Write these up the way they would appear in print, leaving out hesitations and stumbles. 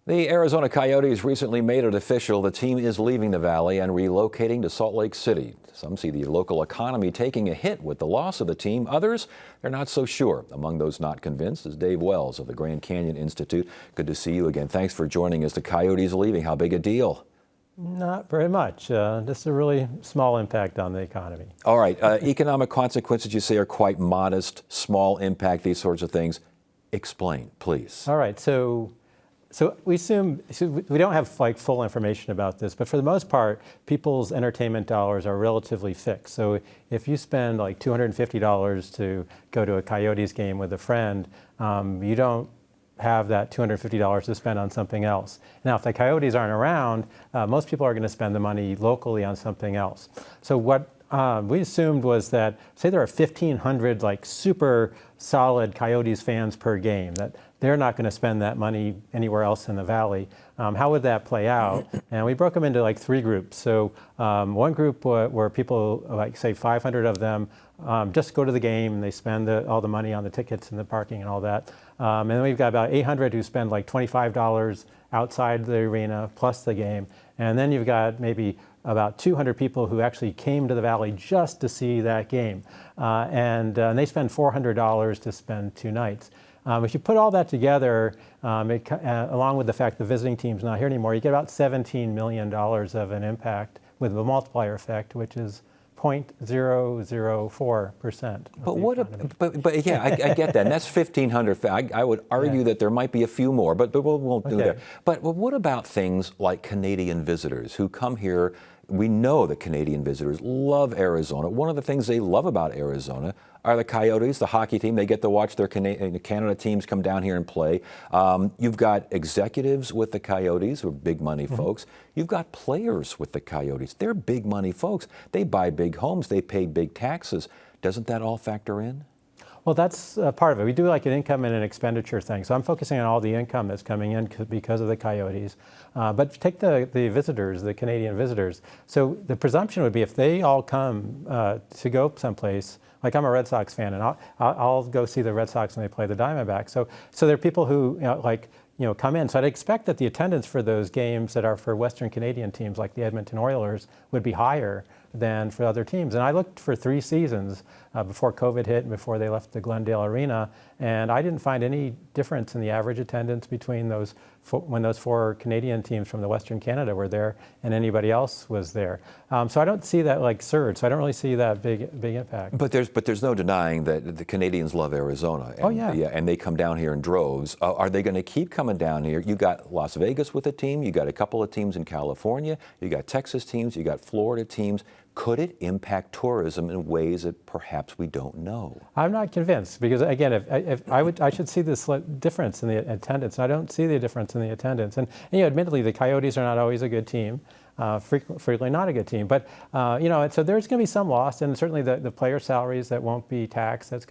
The Arizona Coyotes recently made it official. The team is leaving the Valley and relocating to Salt Lake City. Some see the local economy taking a hit with the loss of the team. Others, they're not so sure. Among those not convinced is Dave Wells of the Grand Canyon Institute. Good to see you again. Thanks for joining us. The Coyotes leaving. How big a deal? Not very much. Just a really small impact on the economy. All right. Economic consequences, you say, are quite modest, small impact, these sorts of things. Explain, please. All right. So we assume, we don't have like full information about this, but for the most part, people's entertainment dollars are relatively fixed. So if you spend like $250 to go to a Coyotes game with a friend, you don't have that $250 to spend on something else. Now, if the Coyotes aren't around, most people are going to spend the money locally on something else. So what we assumed was that, say there are 1,500 like super solid Coyotes fans per game, that they're not going to spend that money anywhere else in the Valley. How would that play out? And we broke them into like three groups. So one group were people, like say 500 of them, just go to the game and they spend all the money on the tickets and the parking and all that. And then we've got about 800 who spend like $25 outside the arena plus the game. And then you've got maybe about 200 people who actually came to the Valley just to see that game. And they spend $400 to spend 2 nights. If you put all that together, along with the fact the visiting team's not here anymore, you get about $17 million of an impact with the multiplier effect, which is 0.004%. But yeah, I get that. And that's 1,500. I would argue that there might be a few more, but we won't do that. But what about things like Canadian visitors who come here? We know that Canadian visitors love Arizona. One of the things they love about Arizona are the Coyotes, the hockey team. They get to watch their Canada teams come down here and play. You've got executives with the Coyotes who are big money folks. You've got players with the Coyotes. They're big money folks. They buy big homes. They pay big taxes. Doesn't that all factor in? Well, that's part of it. We do like an income and an expenditure thing. So I'm focusing on all the income that's coming in because of the Coyotes. But take the visitors, the Canadian visitors. So the presumption would be if they all come to go someplace, like I'm a Red Sox fan, and I'll go see the Red Sox when they play the Diamondbacks. So there are people who come in. So I'd expect that the attendance for those games that are for Western Canadian teams like the Edmonton Oilers would be higher than for other teams. And I looked for 3 seasons before COVID hit and before they left the Glendale Arena, and I didn't find any difference in the average attendance between when those 4 Canadian teams from the Western Canada were there and anybody else was there. So I don't see that like surge. So I don't really see that big impact. But there's no denying that the Canadians love Arizona. And, and they come down here in droves. Are they going to keep coming down here? You got Las Vegas with a team. You got a couple of teams in California. You got Texas teams. You got Florida teams. Could it impact tourism in ways that perhaps we don't know? I'm not convinced because, again, I should see this difference in the attendance. I don't see the difference in the attendance. And admittedly, the Coyotes are not always a good team. Frequently not a good team, but so there's going to be some loss, and certainly the player salaries that won't be taxed. That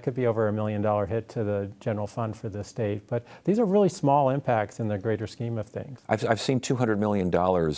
could be over $1 million hit to the general fund for the state. But these are really small impacts in the greater scheme of things. I've seen $200 million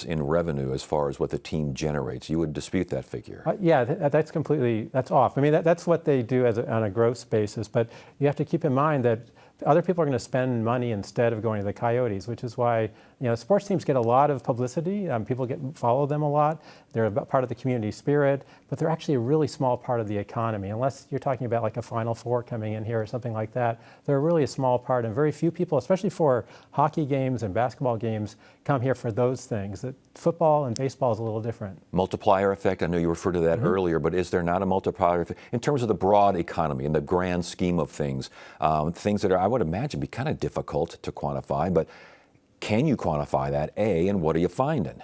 in revenue as far as what the team generates. You would dispute that figure? That's off. I mean, that's what they do on a gross basis. But you have to keep in mind that other people are going to spend money instead of going to the Coyotes, which is why sports teams get a lot of publicity. People follow them a lot. They're part of the community spirit, but they're actually a really small part of the economy. Unless you're talking about like a Final Four coming in here or something like that, they're really a small part, and very few people, especially for hockey games and basketball games, come here for those things. Football and baseball is a little different. Multiplier effect, I know you referred to that earlier, but is there not a multiplier effect in terms of the broad economy and the grand scheme of things, things that are, I would imagine, be kind of difficult to quantify, but can you quantify that, A, and what are you finding?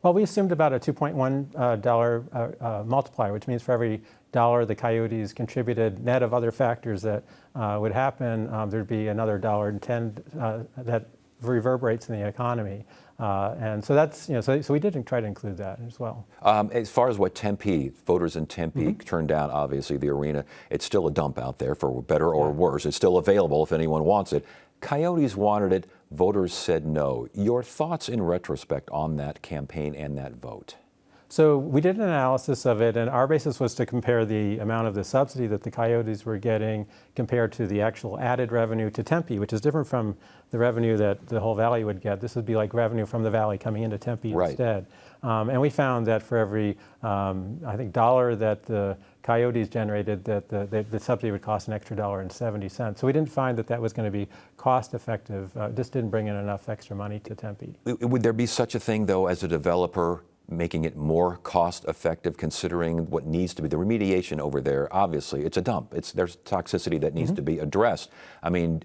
Well, we assumed about a $2.1 multiplier, which means for every dollar the Coyotes contributed, net of other factors that would happen, there'd be another $1.10 that reverberates in the economy. And so that's, so we did try to include that as well. As far as what voters in Tempe turned down, obviously the arena, it's still a dump out there for better or worse. It's still available if anyone wants it. Coyotes wanted it, voters said no. Your thoughts in retrospect on that campaign and that vote? So we did an analysis of it, and our basis was to compare the amount of the subsidy that the Coyotes were getting compared to the actual added revenue to Tempe, which is different from the revenue that the whole valley would get. This would be like revenue from the valley coming into Tempe Right. instead. And we found that for every, I think, dollar that the Coyotes generated, that the subsidy would cost an extra $1.70. So we didn't find that that was going to be cost effective. Just didn't bring in enough extra money to Tempe. Would there be such a thing, though, as a developer making it more cost effective, considering what needs to be the remediation over there? Obviously, it's a dump. There's toxicity that needs to be addressed. I mean,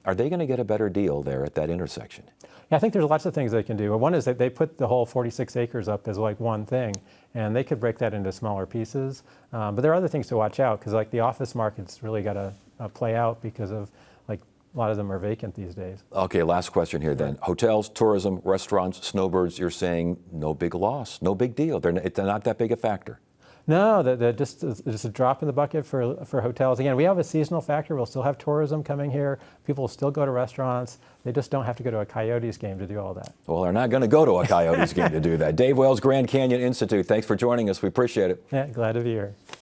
are they going to get a better deal there at that intersection? Yeah, I think there's lots of things they can do. One is that they put the whole 46 acres up as like one thing, and they could break that into smaller pieces. But there are other things to watch out, because like the office market's really got to play out because of like a lot of them are vacant these days. Okay, last question here then. Hotels, tourism, restaurants, snowbirds, you're saying no big loss, no big deal. It's not that big a factor. No, just a drop in the bucket for hotels. Again, we have a seasonal factor. We'll still have tourism coming here. People will still go to restaurants. They just don't have to go to a Coyotes game to do all that. Well, they're not going to go to a Coyotes game to do that. Dave Wells, Grand Canyon Institute, thanks for joining us. We appreciate it. Yeah, glad to be here.